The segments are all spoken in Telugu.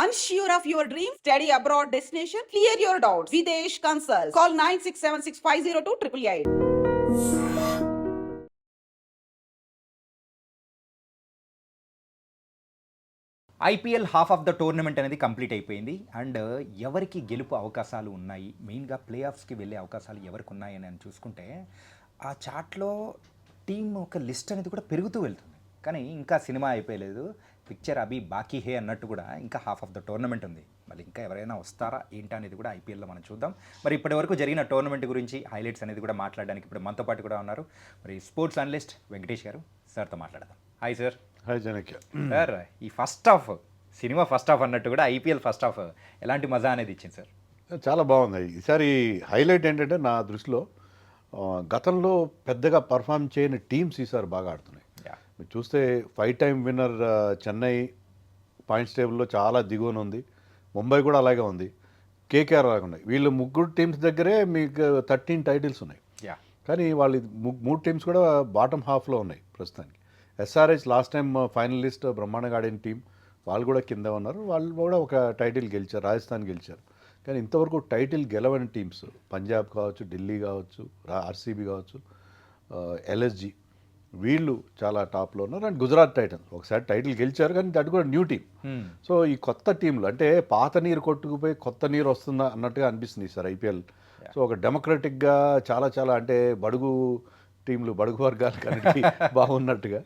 Unsure of your dream? Study abroad destination? Clear your doubts. Videsh Consult. Call 9676502888. IPL half of the tournament అనేది కంప్లీట్ అయిపోయింది అండ్ ఎవరికి గెలుపు అవకాశాలు ఉన్నాయి, మెయిన్గా ప్లే ఆఫ్స్కి వెళ్ళే అవకాశాలు ఎవరికి ఉన్నాయని అని చూసుకుంటే ఆ చాట్లో టీం ఒక లిస్ట్ అనేది కూడా పెరుగుతూ వెళ్తుంది. కానీ ఇంకా సినిమా అయిపోయలేదు, పిక్చర్ అభి బాకీ హే అన్నట్టు కూడా ఇంకా హాఫ్ ఆఫ్ ద టోర్నమెంట్ ఉంది. మళ్ళీ ఇంకా ఎవరైనా వస్తారా ఏంటా అనేది కూడా ఐపీఎల్లో మనం చూద్దాం. మరి ఇప్పటి వరకు జరిగిన టోర్నమెంట్ గురించి హైలైట్స్ అనేది కూడా మాట్లాడడానికి ఇప్పుడు మనతో పాటు కూడా ఉన్నారు మరి స్పోర్ట్స్ అనలిస్ట్ వెంకటేష్ గారు. సార్తో మాట్లాడదాం. Hi sir. హాయ్ జనక్య. సార్, ఈ first half cinema first half అన్నట్టు కూడా ఐపీఎల్ ఫస్ట్ హాఫ్ ఎలాంటి మజా అనేది ఇచ్చింది సార్? చాలా బాగుంది. ఈసారి హైలైట్ ఏంటంటే నా దృష్టిలో గతంలో పెద్దగా పర్ఫామ్ చేయని టీమ్స్ ఈసారి బాగా ఆడుతున్నాయి. మీరు చూస్తే 5 టైమ్ విన్నర్ చెన్నై పాయింట్స్ టేబుల్లో చాలా దిగువన ఉంది. ముంబై కూడా అలాగే ఉంది, కేకేఆర్ అలాగే ఉన్నాయి. వీళ్ళు ముగ్గురు టీమ్స్ దగ్గరే మీకు 13 టైటిల్స్ ఉన్నాయి. కానీ వాళ్ళు 3 టీమ్స్ కూడా బాటమ్ హాఫ్లో ఉన్నాయి ప్రస్తుతానికి. ఎస్ఆర్హెచ్ లాస్ట్ టైం ఫైనలిస్ట్ బ్రహ్మాండంగా ఆడిన టీం, వాళ్ళు కూడా కింద ఉన్నారు. వాళ్ళు కూడా ఒక టైటిల్ గెలిచారు, రాజస్థాన్ గెలిచారు. కానీ ఇంతవరకు టైటిల్ గెలవని టీమ్స్ పంజాబ్ కావచ్చు, ఢిల్లీ కావచ్చు, ఆర్సీబీ కావచ్చు, ఎల్ఎస్జీ, వీళ్ళు చాలా టాప్లో ఉన్నారు. అండ్ గుజరాత్ టైటన్స్ ఒకసారి టైటిల్ గెలిచారు, కానీ అది కూడా న్యూ టీం. సో ఈ కొత్త టీంలు అంటే పాత నీరు కొట్టుకుపోయి కొత్త నీరు వస్తుందా అన్నట్టుగా అనిపిస్తుంది సార్ ఐపీఎల్. సో ఒక డెమోక్రటిక్గా చాలా చాలా అంటే బడుగు టీంలు, బడుగు వర్గాలకు అన్నిటికీ బాగున్నట్టుగా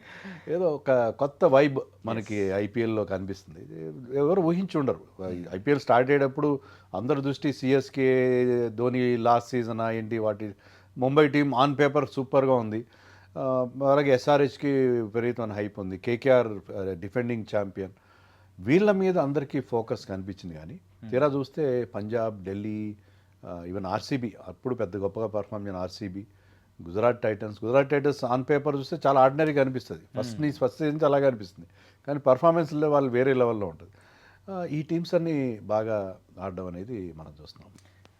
ఏదో ఒక కొత్త వైబ్ మనకి ఐపీఎల్లో కనిపిస్తుంది. ఎవరు ఊహించి ఉండరు. ఐపీఎల్ స్టార్ట్ అయ్యేటప్పుడు అందరి దృష్టి సిఎస్కే, ధోని లాస్ట్ సీజన్ ఏంటి, వాటి ముంబై టీం ఆన్ పేపర్ సూపర్గా ఉంది. అలాగే ఎస్ఆర్హెచ్కి విపరీతమైన హైప్ ఉంది, కేకేఆర్ డిఫెండింగ్ ఛాంపియన్. వీళ్ళ మీద అందరికీ ఫోకస్ కనిపించింది. కానీ తీరా చూస్తే పంజాబ్, ఢిల్లీ, ఈవెన్ ఆర్సీబీ, అప్పుడు పెద్ద గొప్పగా పర్ఫామ్ చేయని RCB, Gujarat Titans on paper చూస్తే చాలా ఆర్డినరీగా అనిపిస్తుంది. ఫస్ట్ సీజన్ నుంచి అలాగే అనిపిస్తుంది, కానీ పర్ఫార్మెన్స్లో వాళ్ళు వేరే లెవెల్లో ఉంటుంది. ఈ టీమ్స్ అన్నీ బాగా ఆడడం అనేది మనం చూస్తున్నాం.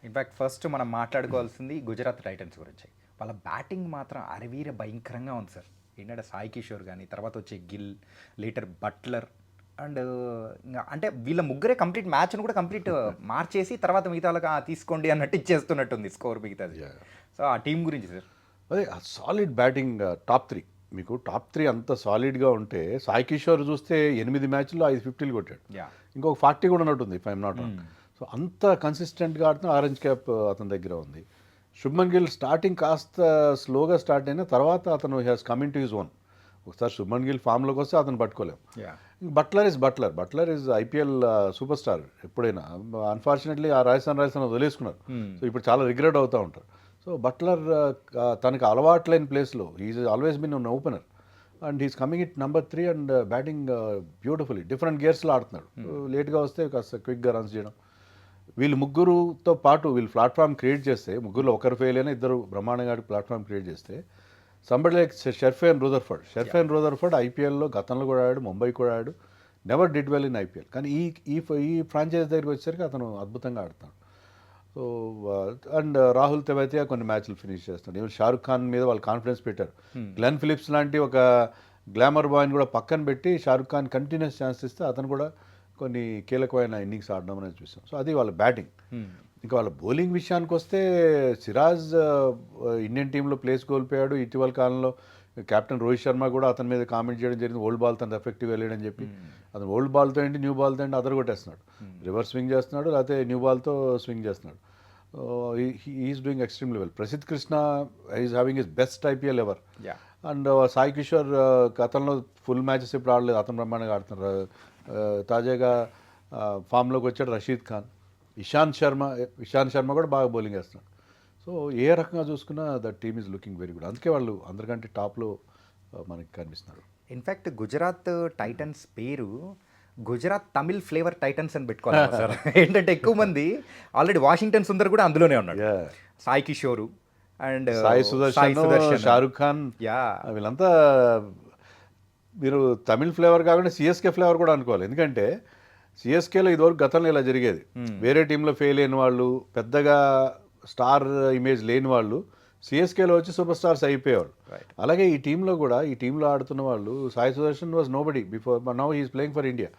ఇన్ఫ్యాక్ట్ ఫస్ట్ మనం మాట్లాడుకోవాల్సింది గుజరాత్ టైటన్స్ గురించి. వాళ్ళ బ్యాటింగ్ మాత్రం అరవీర భయంకరంగా ఉంది సార్. ఏంటంటే సాయి కిషోర్ కానీ, తర్వాత వచ్చే గిల్, లేటర్ బట్లర్ అండ్ అంటే వీళ్ళ ముగ్గురే కంప్లీట్ మ్యాచ్ను కూడా కంప్లీట్ మార్చేసి తర్వాత మిగతా వాళ్ళకి తీసుకోండి అన్నట్టు ఇచ్చేస్తున్నట్టుంది స్కోర్ మిగతాది. సో ఆ టీం గురించి సార్? అదే సాలిడ్ బ్యాటింగ్, టాప్ 3. మీకు టాప్ 3 అంత సాలిడ్గా ఉంటే సాయి కిషోర్ చూస్తే 8 మ్యాచ్ల్లో 5 50 కొట్టాడు. ఇంకొక 40 కూడా ఉన్నట్టుంది if I'm not wrong. So అంత కన్సిస్టెంట్గా ఆడుతున్న ఆరెంజ్ క్యాప్ అతని దగ్గర ఉంది. శుభ్మన్ గిల్ స్టార్టింగ్ కాస్త స్లోగా స్టార్ట్ అయిన తర్వాత అతను has coming to his own. ఒకసారి శుభ్మన్ గిల్ ఫామ్లోకి వస్తే అతను పట్టుకోలేము. Buttler is IPL superstar ఎప్పుడైనా. అన్ఫార్చునేట్లీ ఆ రాజస్థాన్ వదిలేసుకున్నారు. సో ఇప్పుడు చాలా రిగ్రెట్ అవుతూ ఉంటారు. సో బట్లర్ తనకు అలవాట్లైన ప్లేస్లో he's always been an opener and he's coming it number 3 and batting beautifully different గేర్స్లో ఆడుతున్నాడు. లేట్గా వస్తే కాస్త క్విక్గా రన్స్ చేయడం. వీళ్ళు ముగ్గురుతో పాటు వీళ్ళు ప్లాట్ఫామ్ క్రియేట్ చేస్తే, ముగ్గురులో ఒకరు ఫెయిల్ అయినా ఇద్దరు బ్రహ్మాండంగా ప్లాట్ఫామ్ క్రియేట్ చేస్తే, సంబడి లైక్ షెర్ఫేన్ రూదర్ఫర్డ్ ఐపీఎల్లో గతంలో కూడా ఆడాడు, ముంబై కూడా ఆడాడు, never did well in IPL. కానీ ఈ ఫ్రాంచైజ్ దగ్గరికి వచ్చేసరికి అతను అద్భుతంగా ఆడుతాడు. సో అండ్ రాహుల్ తెవాతియా కొన్ని మ్యాచ్లు ఫినిష్ చేస్తాడు. ఈవెన్ షారుఖ్ ఖాన్ మీద వాళ్ళు కాన్ఫిడెన్స్ పెట్టారు. గ్లెన్ ఫిలిప్స్ లాంటి ఒక గ్లామర్ బాయ్ని కూడా పక్కన పెట్టి షారుఖ్ ఖాన్ కంటిన్యూస్ ఛాన్స్ ఇస్తే అతను కూడా కొన్ని కీలకమైన ఇన్నింగ్స్ ఆడడం అనేది చూసాం. సో అది వాళ్ళ బ్యాటింగ్. ఇంకా వాళ్ళ బౌలింగ్ విషయానికి వస్తే సిరాజ్ ఇండియన్ టీంలో ప్లేస్ కోల్పోయాడు. ఇటీవల కాలంలో కెప్టెన్ రోహిత్ శర్మ కూడా అతని మీద కామెంట్ చేయడం జరిగింది, ఓల్డ్ బాల్ తను ఎఫెక్టివ్ వెళ్ళాడని చెప్పి. అతను ఓల్డ్ బాల్తో ఏంటి, న్యూ బాల్తో ఏంటి అదర్ కొట్టేస్తున్నాడు. రివర్స్ స్వింగ్ చేస్తున్నాడు, లేకపోతే న్యూ బాల్తో స్వింగ్ చేస్తున్నాడు. Is doing extremely well. Prasidh Krishna is having his best IPL ever. And Sai Kishore గతంలో ఫుల్ మ్యాచెస్ ఇప్పుడు ఆడలేదు, అతను బ్రహ్మాండంగా ఆడుతున్నారు. తాజాగా ఫామ్లోకి వచ్చాడు రషీద్ ఖాన్. ఇషాంత్ శర్మ కూడా బాగా బౌలింగ్ వేస్తున్నాడు. సో ఏ రకంగా చూసుకున్నా the team is looking very good. అందుకే వాళ్ళు అందరికంటే టాప్లో మనకి కనిపిస్తున్నారు. ఇన్ఫ్యాక్ట్ గుజరాత్ టైటన్స్ పేరు గుజరాత్ తమిళ్ ఫ్లేవర్ టైటన్స్ అని పెట్టుకోవాలి సార్. ఏంటంటే ఎక్కువ మంది ఆల్రెడీ వాషింగ్టన్ సుందర్ కూడా అందులోనే ఉన్నాడు, సాయి కిషోరు అండ్ సాయి సుదర్శన్, షారుఖ్ ఖాన్, వీళ్ళంతా మీరు తమిళ్ ఫ్లేవర్ కాకుండా సిఎస్కే ఫ్లేవర్ కూడా అనుకోవాలి. ఎందుకంటే సిఎస్కేలో ఇదివరకు గతంలో ఇలా జరిగేది, వేరే టీంలో ఫెయిల్ అయిన వాళ్ళు, పెద్దగా స్టార్ ఇమేజ్ లేని వాళ్ళు సిఎస్కేలో వచ్చి సూపర్ స్టార్స్ అయిపోయేవారు. అలాగే ఈ టీంలో ఆడుతున్న వాళ్ళు Sai Sudharsan was nobody before, now he's playing for India.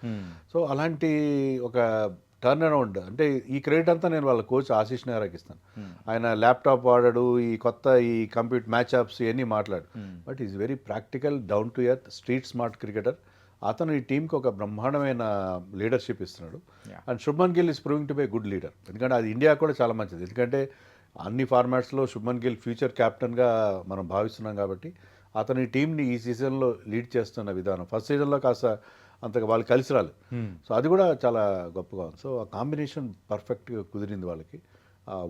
So అలాంటి ఒక టర్న్ అరౌండ్, అంటే ఈ క్రెడిట్ అంతా నేను వాళ్ళ కోచ్ ఆశీష్ నెహ్రాకి ఇస్తాను. ఆయన ల్యాప్టాప్ వాడాడు, ఈ కంప్యూటర్ మ్యాచ్అప్స్ ఇవన్నీ మాట్లాడు, but is very practical, down to earth, street smart cricketer. అతను ఈ టీంకి ఒక బ్రహ్మాండమైన లీడర్షిప్ ఇస్తున్నాడు. And Shubman Gill is proving to be good leader, ఎందుకంటే అది ఇండియా కూడా చాలా మంచిది. ఎందుకంటే అన్ని ఫార్మాట్స్లో శుభ్మన్ గిల్ ఫ్యూచర్ క్యాప్టెన్గా మనం భావిస్తున్నాం కాబట్టి అతను ఈ టీంని ఈ సీజన్లో లీడ్ చేస్తున్న విధానం, ఫస్ట్ సీజన్లో కాస్త అంతగా వాళ్ళు కలిసి రాలేదు. సో అది కూడా చాలా గొప్పగా ఉంది. సో ఆ కాంబినేషన్ పర్ఫెక్ట్గా కుదిరింది వాళ్ళకి.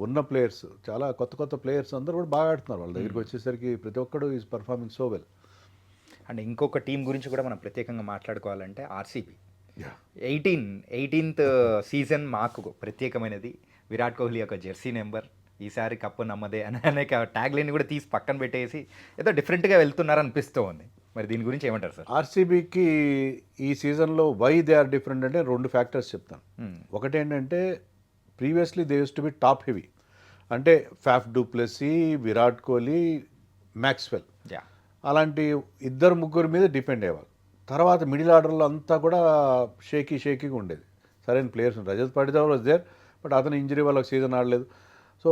ఉన్న ప్లేయర్స్, చాలా కొత్త ప్లేయర్స్ అందరూ కూడా బాగా ఆడుతున్నారు. వాళ్ళ దగ్గరికి వచ్చేసరికి ప్రతి ఒక్కడు is performing so well. And ఇంకొక టీం గురించి కూడా మనం ప్రత్యేకంగా మాట్లాడుకోవాలంటే ఆర్సీబీ. 18th సీజన్ మాకు ప్రత్యేకమైనది. విరాట్ కోహ్లీ యొక్క జెర్సీ నెంబర్, ఈసారి కప్పు నమ్మదే అని అనేక ట్యాగ్ లైన్ కూడా తీసి పక్కన పెట్టేసి ఏదో డిఫరెంట్గా వెళ్తున్నారు అనిపిస్తూ ఉంది. మరి దీని గురించి ఏమంటారు సార్? ఆర్సీబీకి ఈ సీజన్లో వై దే ఆర్ డిఫరెంట్ అంటే 2 ఫ్యాక్టర్స్ చెప్తాను. ఒకటి ఏంటంటే previously they used to be top heavy, అంటే Faf du Plessis, Virat Kohli, Maxwell, అలాంటి 2-3 మీద డిపెండ్ అయ్యేవాళ్ళు. తర్వాత మిడిల్ ఆర్డర్లో అంతా కూడా షేకీగా ఉండేది. సరైన players, Rajat Patidar was there, but అతను ఇంజరీ వల్ల సీజన్ ఆడలేదు. సో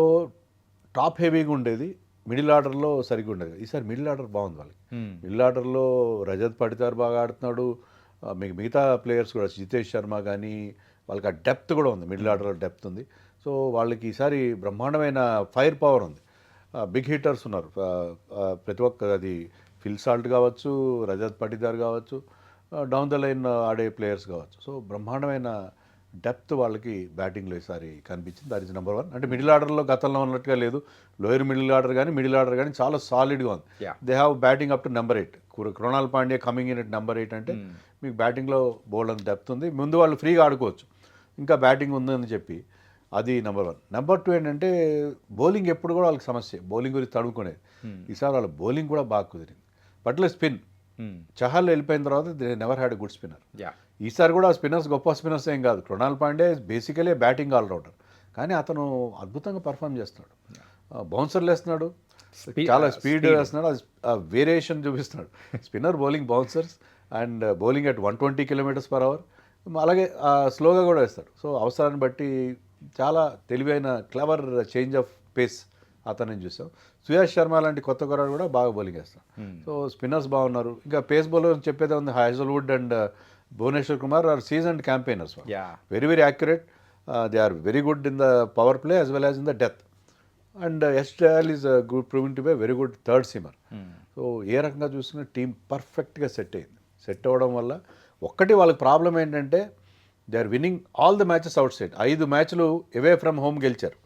టాప్ హెవీగా ఉండేది, మిడిల్ ఆర్డర్లో సరిగ్గా ఉండేది. ఈసారి మిడిల్ ఆర్డర్ బాగుంది వాళ్ళకి. మిడిల్ ఆర్డర్లో రజత్ పటిదార్ బాగా ఆడుతున్నాడు, మిగతా ప్లేయర్స్ కూడా, జితేష్ శర్మ కానీ, వాళ్ళకి ఆ డెప్త్ కూడా ఉంది, మిడిల్ ఆర్డర్లో డెప్త్ ఉంది. సో వాళ్ళకి ఈసారి బ్రహ్మాండమైన ఫైర్ పవర్ ఉంది, బిగ్ హిట్టర్స్ ఉన్నారు. ప్రతి ఒక్క, అది ఫిల్ సాల్ట్ కావచ్చు, రజత్ పటిదార్ కావచ్చు, డౌన్ ద లైన్ ఆడే ప్లేయర్స్ కావచ్చు. సో బ్రహ్మాండమైన డెప్త్ వాళ్ళకి బ్యాటింగ్లో ఈసారి కనిపించింది. That is number 1. అంటే మిడిల్ ఆర్డర్లో గతంలో ఉన్నట్టుగా లేదు, లోయర్ మిడిల్ ఆర్డర్ కానీ చాలా సాలిడ్గా ఉంది. They have batting up to number 8. Krunal Pandya coming in at number 8 అంటే మీకు బ్యాటింగ్లో బౌల్డ్ అంత డెప్త్ ఉంది. ముందు వాళ్ళు ఫ్రీగా ఆడుకోవచ్చు, ఇంకా బ్యాటింగ్ ఉందని చెప్పి, అది నెంబర్ 1. నెంబర్ 2 ఏంటంటే బౌలింగ్ ఎప్పుడు కూడా వాళ్ళకి సమస్య, బౌలింగ్ గురించి తడుముకునేది. ఈసారి వాళ్ళ బౌలింగ్ కూడా బాగా కుదిరింది. బట్లే స్పిన్, చహల్ వెళ్ళిపోయిన తర్వాత they never had a good spinner. ఈసారి కూడా స్పిన్నర్స్ గొప్ప స్పిన్నర్స్ ఏం కాదు. Krunal Pandya basically batting allrounder, కానీ అతను అద్భుతంగా పర్ఫామ్ చేస్తున్నాడు. బౌన్సర్లు వేస్తున్నాడు, చాలా స్పీడ్ వేస్తున్నాడు, వేరియేషన్ చూపిస్తున్నాడు. Spinner bowling bouncers and bowling at 120 km/h, అలాగే స్లోగా కూడా వేస్తాడు. సో అవసరాన్ని బట్టి చాలా తెలివైన క్లవర్ చేంజ్ ఆఫ్ పేస్ అతన్ని చూసాం. సుయాష్ శర్మ లాంటి కొత్త కుర్రాడు కూడా బాగా బౌలింగ్ వేస్తాడు. సో స్పిన్నర్స్ బాగున్నారు. ఇంకా పేస్ బౌలర్ చెప్పేదే ఉంది, Hazlewood and Bhuvneshwar Kumar are seasoned campaigners. Very accurate, they are very good in the power play as well as in the death. And ఎస్టల్ is proving to be very good third seamer. So ఏ రకంగా చూసినా టీం పర్ఫెక్ట్గా సెట్ అయింది. సెట్ అవ్వడం వల్ల ఒక్కటి వాళ్ళకి ప్రాబ్లం ఏంటంటే they are winning all the matches outside. 5 మ్యాచ్లు అవే ఫ్రమ్ హోమ్ గెలిచారు.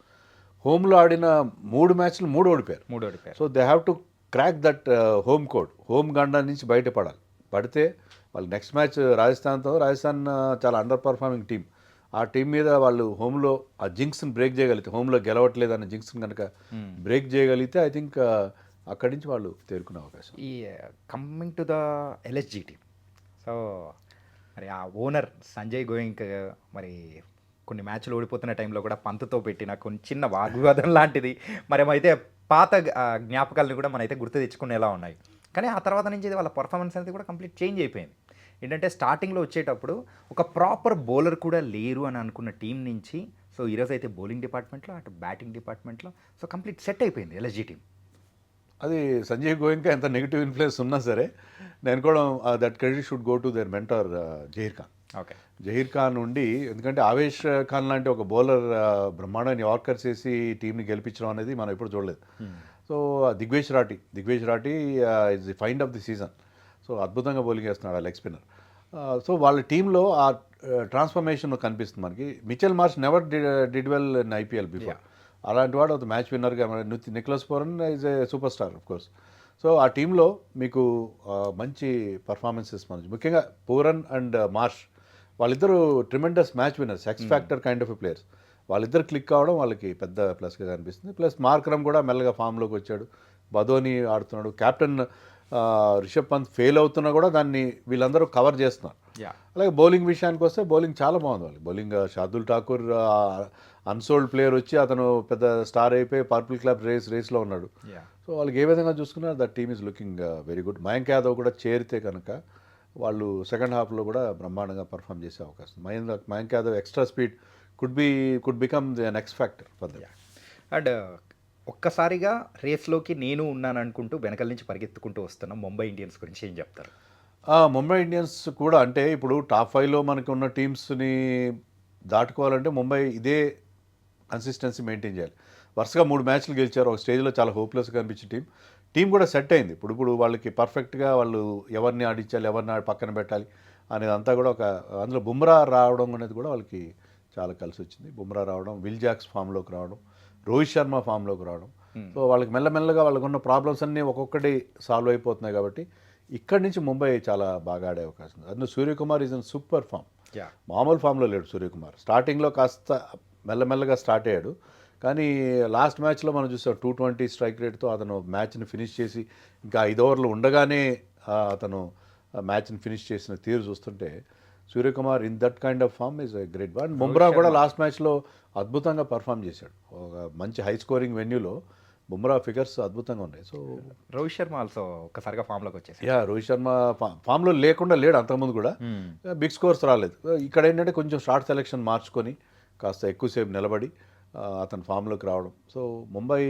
హోమ్లో ఆడిన 3 మ్యాచ్లు 3 ఓడిపోయారు. So they have to crack that home code, home గండా నుంచి బయటపడాలి. పడితే వాళ్ళు నెక్స్ట్ మ్యాచ్ రాజస్థాన్ చాలా అండర్ పర్ఫార్మింగ్ టీం. ఆ టీం మీద వాళ్ళు హోమ్లో ఆ జింక్స్ని బ్రేక్ చేయగలిగితే, హోమ్లో గెలవట్లేదు అన్న జింక్స్ని కనుక బ్రేక్ చేయగలిగితే ఐ థింక్ అక్కడి నుంచి వాళ్ళు తేరుకునే అవకాశం. ఈ coming to the LSG team, so మరి ఆ ఓనర్ సంజయ్ గోయింక్ మరి కొన్ని మ్యాచ్లు ఓడిపోతున్న టైంలో కూడా పంతుతో పెట్టిన కొన్ని చిన్న వాగ్వివాదం లాంటిది మరి అయితే పాత జ్ఞాపకాలను కూడా మనైతే గుర్తు తెచ్చుకునేలా ఉన్నాయి. కానీ ఆ తర్వాత నుంచి వాళ్ళ పర్ఫార్మెన్స్ అనేది కూడా కంప్లీట్ చేంజ్ అయిపోయింది. ఏంటంటే స్టార్టింగ్లో వచ్చేటప్పుడు ఒక ప్రాపర్ బౌలర్ కూడా లేరు అని అనుకున్న టీం నుంచి సో ఈరోజు అయితే బౌలింగ్ డిపార్ట్మెంట్లో అటు బ్యాటింగ్ డిపార్ట్మెంట్లో సో కంప్లీట్ సెట్ అయిపోయింది ఎల్ఎస్జీ టీం. అది సంజయ్ గోయింకా ఎంత నెగిటివ్ ఇన్ఫ్లుయెన్స్ ఉన్నా సరే నేను కూడా that credit should go to their mentor Zaheer Khan. Zaheer Khan ఉండి, ఎందుకంటే ఆవేష్ ఖాన్ లాంటి ఒక బౌలర్ బ్రహ్మాండమైన యార్కర్స్ వేసి టీంని గెలిపించడం అనేది మనం ఎప్పుడు చూడలేదు. So Digvesh Rathi is the find of the season. So అద్భుతంగా బౌలింగ్ వేస్తున్నాడు ఆ లెగ్ స్పిన్నర్. సో వాళ్ళ టీంలో ఆ ట్రాన్స్ఫర్మేషన్ కనిపిస్తుంది మనకి. Mitchell Marsh never did well in IPL before. అలాంటి వాడు ఒక మ్యాచ్ విన్నర్గా, Nicholas Pooran is a superstar of course. So ఆ టీంలో మీకు మంచి పర్ఫార్మెన్సెస్ మనకి, ముఖ్యంగా పూరన్ అండ్ మార్ష్ వాళ్ళిద్దరూ tremendous match winners, X factor kind of players. వాళ్ళిద్దరు క్లిక్ కావడం వాళ్ళకి పెద్ద ప్లస్గా కనిపిస్తుంది. ప్లస్ మార్క్రమ్ కూడా మెల్లగా ఫామ్లోకి వచ్చాడు, బదోని ఆడుతున్నాడు. కెప్టెన్ రిషబ్ పంత్ ఫెయిల్ అవుతున్నా కూడా దాన్ని వీళ్ళందరూ కవర్ చేస్తున్నారు. యా అలాగే బౌలింగ్ విషయానికి వస్తే బౌలింగ్ చాలా బాగుంది వాళ్ళకి. Bowling Shardul Thakur unsold player వచ్చి అతను పెద్ద స్టార్ అయిపోయి పర్పుల్ క్లబ్ రేస్లో ఉన్నాడు. యా సో వాళ్ళకి ఏ విధంగా చూసుకున్నా that team is looking very good. Mayank Yadav కూడా చేరితే కనుక వాళ్ళు సెకండ్ హాఫ్లో కూడా బ్రహ్మాండంగా పర్ఫామ్ చేసే అవకాశం. Mayank Yadav extra speed could become the next factor for that. And ఒక్కసారిగా రేస్లోకి నేను ఉన్నాను అనుకుంటూ వెనకాల నుంచి పరిగెత్తుకుంటూ వస్తున్నాం ముంబై ఇండియన్స్ గురించి ఏం చెప్తారు? ముంబై ఇండియన్స్ కూడా అంటే ఇప్పుడు టాప్ 5లో మనకి ఉన్న టీమ్స్ని దాటుకోవాలంటే ముంబై ఇదే కన్సిస్టెన్సీ మెయింటైన్ చేయాలి. వరుసగా 3 మ్యాచ్లు గెలిచారు. ఒక స్టేజ్లో చాలా హోప్లెస్గా కనిపించే టీం కూడా సెట్ అయింది. ఇప్పుడు వాళ్ళకి పర్ఫెక్ట్గా వాళ్ళు ఎవరిని ఆడించాలి, ఎవరిని పక్కన పెట్టాలి అనేది అంతా కూడా అందులో బుమ్రా రావడం అనేది కూడా వాళ్ళకి చాలా కలిసి వచ్చింది. బుమ్రా రావడం, విల్ జాక్స్ ఫామ్లోకి రావడం, రోహిత్ శర్మ ఫామ్లోకి రావడం. సో వాళ్ళకి మెల్లమెల్లగా వాళ్ళకు ఉన్న ప్రాబ్లమ్స్ అన్నీ ఒక్కొక్కటి సాల్వ్ అయిపోతున్నాయి. కాబట్టి ఇక్కడి నుంచి ముంబై చాలా బాగా ఆడే అవకాశం ఉంది. అందులో Suryakumar is in super form. మామూలు ఫామ్లో లేడు సూర్యకుమార్. స్టార్టింగ్లో కాస్త మెల్లమెల్లగా స్టార్ట్ అయ్యాడు. కానీ లాస్ట్ మ్యాచ్లో మనం చూసాం 220 స్ట్రైక్ రేట్తో అతను మ్యాచ్ని ఫినిష్ చేసి ఇంకా 5 ఓవర్లు ఉండగానే అతను మ్యాచ్ని ఫినిష్ చేసిన తీరు చూస్తుంటే Suryakumar in that kind of form is a great one. Bumrah కూడా లాస్ట్ మ్యాచ్లో అద్భుతంగా పర్ఫామ్ చేశాడు. ఒక మంచి హై స్కోరింగ్ వెన్యూలో బుమ్రా ఫిగర్స్ అద్భుతంగా ఉన్నాయి. సో రోహిత్ శర్మ ఆల్సో ఒక్కసారిగా ఫామ్లోకి వచ్చేసి రోహిత్ శర్మ ఫామ్లో లేకుండా లేడు అంతకుముందు కూడా. బిగ్ స్కోర్స్ రాలేదు. ఇక్కడ ఏంటంటే కొంచెం షార్ట్ సెలెక్షన్ మార్చుకొని కాస్త ఎక్కువసేపు నిలబడి అతను ఫామ్లోకి రావడం. సో ముంబై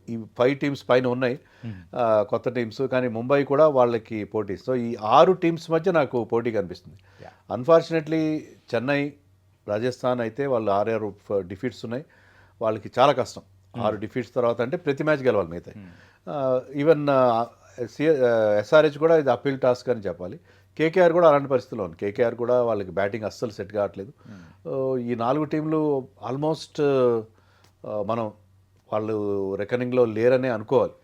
ఈ 5 టీమ్స్ పైన ఉన్నాయి కొత్త టీమ్స్. కానీ ముంబై కూడా వాళ్ళకి పోటీ. సో ఈ 6 టీమ్స్ మధ్య నాకు పోటీ కనిపిస్తుంది. అన్ఫార్చునేట్లీ చెన్నై, రాజస్థాన్ అయితే వాళ్ళు 6 డిఫీట్స్ ఉన్నాయి. వాళ్ళకి చాలా కష్టం 6 డిఫీట్స్ తర్వాత. అంటే ప్రతి మ్యాచ్ గెలవాలి మిగతా. ఈవెన్ ఎస్ఆర్హెచ్ కూడా ఇది అప్పీల్ టాస్క్ అని చెప్పాలి. కేకేఆర్ కూడా అలాంటి పరిస్థితిలో ఉంది. కేకేఆర్ కూడా వాళ్ళకి బ్యాటింగ్ అస్సలు సెట్ కావట్లేదు. ఈ 4 టీంలు ఆల్మోస్ట్ మనం వాళ్ళు రికనింగ్లో లేరనే అనుకోవాలి.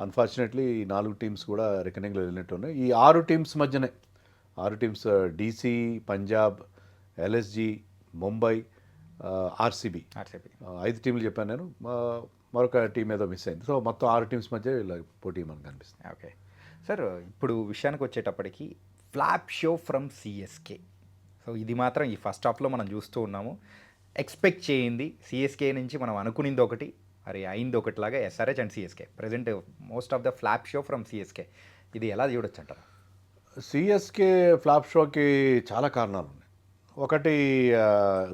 అన్ఫార్చునేట్లీ ఈ 4 టీమ్స్ కూడా రికనింగ్లో వెళ్ళినట్టు ఉన్నాయి. ఈ 6 టీమ్స్ మధ్యనే 6 teams DC, Punjab, LSG, Mumbai, RCB 5 టీంలు చెప్పాను నేను. మరొక టీం ఏదో మిస్ అయింది. సో మొత్తం 6 టీమ్స్ మధ్య ఇలా పోటీ మనకు కనిపిస్తుంది. ఓకే సార్, ఇప్పుడు విషయానికి వచ్చేటప్పటికి flop show from CSK. So ఇది మాత్రం ఈ ఫస్ట్ హాఫ్లో మనం చూస్తూ ఉన్నాము. ఎక్స్పెక్ట్ చేయింది సిఎస్కే నుంచి మనం అనుకునింది ఒకటి, మరి అయింది ఒకటిలాగా SRH and CSK. Present most of the flop show from CSK. ఇది ఎలా చూడొచ్చు అంటారు? సిఎస్కే ఫ్లాప్ షోకి చాలా కారణాలు ఉన్నాయి. ఒకటి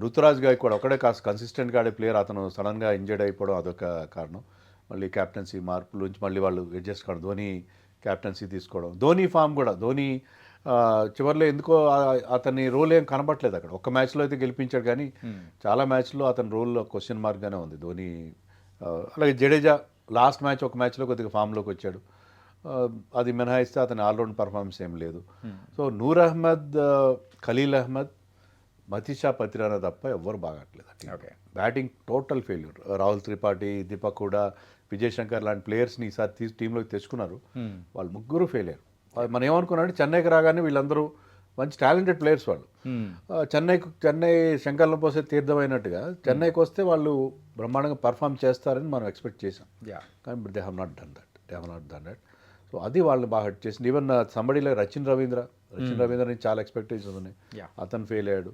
రుతురాజ్ గాయక్వాడ్ ఒకడే కాస్త కన్సిస్టెంట్గా ఆడే ప్లేయర్. అతను సడన్గా ఇంజర్డ్ అయిపోవడం అదొక కారణం. మళ్ళీ క్యాప్టెన్సీ మార్పుల నుంచి మళ్ళీ వాళ్ళు అడ్జస్ట్ కావడం, ధోని క్యాప్టెన్సీ తీసుకోవడం, ధోని ఫామ్ కూడా. ధోని చివరిలో ఎందుకో అతని రోల్ ఏం కనబట్టలేదు అక్కడ. ఒక్క మ్యాచ్లో అయితే గెలిపించాడు కానీ చాలా మ్యాచ్లో అతని రోల్లో క్వశ్చన్ మార్క్గానే ఉంది ధోని. అలాగే జడేజా లాస్ట్ మ్యాచ్ ఒక మ్యాచ్లో కొద్దిగా ఫామ్లోకి వచ్చాడు. అది మినహాయిస్తే అతని ఆల్రౌండ్ పర్ఫార్మెన్స్ ఏం లేదు. సో నూర్ అహ్మద్, ఖలీల్ అహ్మద్, మతీషా పతిరానా తప్ప ఎవ్వరు బాగట్లేదు. Batting total failure. Rahul Tripathi, Deepak Hooda, Vijay Shankar లాంటి ప్లేయర్స్ని ఈసారి టీంలోకి తెచ్చుకున్నారు. వాళ్ళు ముగ్గురు ఫెయిల్ అయ్యారు. మనం ఏమనుకున్నాడు, చెన్నైకి రాగానే వీళ్ళందరూ మంచి టాలెంటెడ్ ప్లేయర్స్ వాళ్ళు. చెన్నై శంకర్లో పోసే తీర్థమైనట్టుగా చెన్నైకి వస్తే వాళ్ళు బ్రహ్మాండంగా పర్ఫామ్ చేస్తారని మనం ఎక్స్పెక్ట్ చేసాం. కానీ they have not done that. So అది వాళ్ళని బాగా హర్ట్ చేసింది. ఈవెన్ సంబడిలో రచిన్ రవీంద్ర నుంచి చాలా ఎక్స్పెక్టేషన్స్ ఉన్నాయి. అతను ఫెయిల్ అయ్యాడు.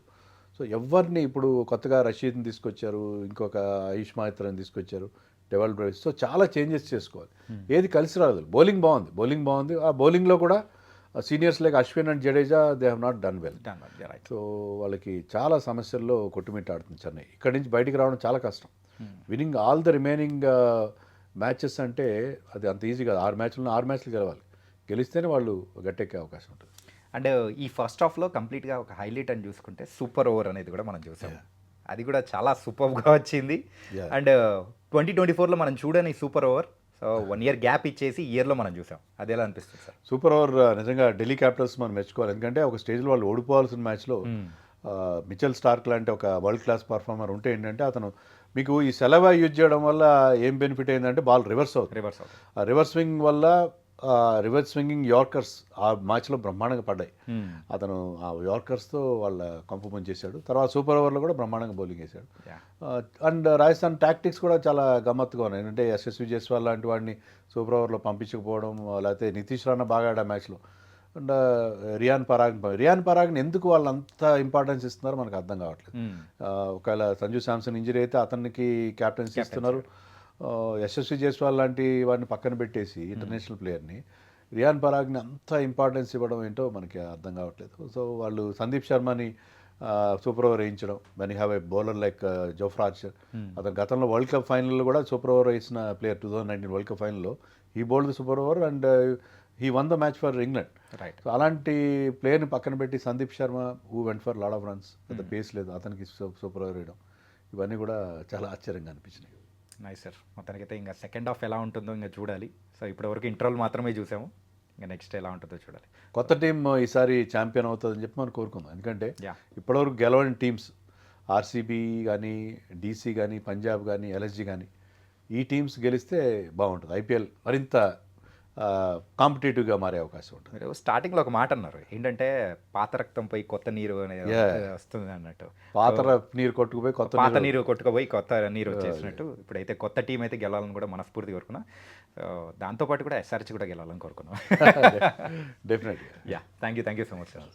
సో ఎవరిని ఇప్పుడు కొత్తగా రషీద్ని తీసుకొచ్చారు, ఇంకొక ఆయుష్ మాత్రని తీసుకొచ్చారు, డెవల్ బ్రైస్. సో చాలా చేంజెస్ చేసుకోవాలి. ఏది కలిసి రాదు. బౌలింగ్ బాగుంది. ఆ బౌలింగ్లో కూడా seniors like Ashwin and Jadeja they have not done well. So వాళ్ళకి చాలా సమస్యల్లో కొట్టుమిట్టాడుతుంది చెన్నై. ఇక్కడి నుంచి బయటికి రావడం చాలా కష్టం. Winnowing all the remaining matches అంటే అది అంత ఈజీ కాదు. 6 మ్యాచ్లు గెలవాలి. గెలిస్తేనే వాళ్ళు గట్టెక్కే అవకాశం ఉంటుంది. అండ్ ఈ ఫస్ట్ హాఫ్లో కంప్లీట్గా ఒక హైలైట్ అని చూసుకుంటే సూపర్ ఓవర్ అనేది కూడా మనం చూసాము. అది కూడా చాలా సూపర్గా వచ్చింది. అండ్ 2024లో మనం చూడని super over. So 1 year gap ఇచ్చేసి ఇయర్లో మనం చూసాం. అది ఎలా అనిపిస్తుంది సార్? సూపర్ ఓవర్ నిజంగా ఢిల్లీ క్యాపిటల్స్ మనం మెచ్చుకోవాలి. ఎందుకంటే ఒక స్టేజ్లో వాళ్ళు ఓడిపోవాల్సిన మ్యాచ్లో మిచెల్ స్టార్క్ లాంటి ఒక వరల్డ్ క్లాస్ పర్ఫార్మర్ ఉంటే ఏంటంటే అతను మీకు ఈ సెలవా యూజ్ చేయడం వల్ల ఏం బెనిఫిట్ అయిందంటే బాల్ రివర్స్ అవుతుంది. ఆ రివర్స్ స్వింగ్ వల్ల రివర్స్ స్వింగింగ్ యార్కర్స్ ఆ మ్యాచ్లో బ్రహ్మాండంగా పడ్డాయి. అతను ఆ యార్కర్స్తో వాళ్ళ కంపు ముంచేశాడు. తర్వాత సూపర్ ఓవర్లో కూడా బ్రహ్మాండంగా బౌలింగ్ వేశాడు. అండ్ రాజస్థాన్ టాక్టిక్స్ కూడా చాలా గమ్మత్తుగా ఉన్నాయి. ఏంటంటే యశస్వి జైస్వాల్ లాంటి వాడిని సూపర్ ఓవర్లో పంపించకపోవడం, లేకపోతే నితీష్ రాణా బాగా ఆడా మ్యాచ్లో. అండ్ రియాన్ పరాగ్ని ఎందుకు వాళ్ళు అంత ఇంపార్టెన్స్ ఇస్తున్నారో మనకు అర్థం కావట్లేదు. ఒకవేళ సంజు శాంసన్ ఇంజరీ అయితే అతనికి క్యాప్టెన్సీ ఇస్తున్నారు. యశస్వి జైస్వాల్ లాంటి వాడిని పక్కన పెట్టేసి ఇంటర్నేషనల్ ప్లేయర్ని రియాన్ పరాగ్ని అంత ఇంపార్టెన్స్ ఇవ్వడం ఏంటో మనకి అర్థం కావట్లేదు. సో వాళ్ళు సందీప్ శర్మని సూపర్ ఓవర్ వేయించడం, then have a bowler like Jofra Archer. అతను గతంలో వరల్డ్ కప్ ఫైనల్లో కూడా సూపర్ ఓవర్ వేసిన ప్లేయర్. 2019 వరల్డ్ కప్ ఫైనల్లో he bowled the super over and he won the match for England. So అలాంటి ప్లేయర్ని పక్కన పెట్టి Sandeep Sharma who went for load of runs, పెద్ద పేస్ లేదు, అతనికి సూపర్ ఓవర్ వేయడం, ఇవన్నీ కూడా చాలా ఆశ్చర్యంగా అనిపించినాయి. Nice sir. మొత్తానికైతే ఇంకా సెకండ్ హాఫ్ ఎలా ఉంటుందో ఇంకా చూడాలి. సో ఇప్పటివరకు ఇంటర్వల్ మాత్రమే చూసాము, ఇంకా నెక్స్ట్ ఎలా ఉంటుందో చూడాలి. కొత్త టీం ఈసారి ఛాంపియన్ అవుతుందని చెప్పి మనం కోరుకుందాం. ఎందుకంటే Yeah. ఇప్పటివరకు గెలవని టీమ్స్ ఆర్సీబీ కానీ, డీసీ కానీ, పంజాబ్ కానీ, ఎల్ఎస్జీ కానీ, ఈ టీమ్స్ గెలిస్తే బాగుంటుంది. ఐపీఎల్ మరింత కాంపిటేటివ్గా మారే అవకాశం ఉంటుంది. మీరు స్టార్టింగ్లో ఒక మాట అన్నారు, ఏంటంటే పాత రక్తంపై కొత్త నీరు అనేది వస్తుంది అన్నట్టు. పాత నీరు కొట్టుకుపోయి పాత నీరు కొట్టుకుపోయి కొత్త నీరు వచ్చేసినట్టు ఇప్పుడైతే కొత్త టీం అయితే గెలాలని కూడా మనస్ఫూర్తి కోరుకున్నాం. దాంతోపాటు కూడా ఎస్ఆర్హెచ్ కూడా గెలాలని కోరుకున్నాం. డెఫినెట్గా. Yeah, thank you so much sir.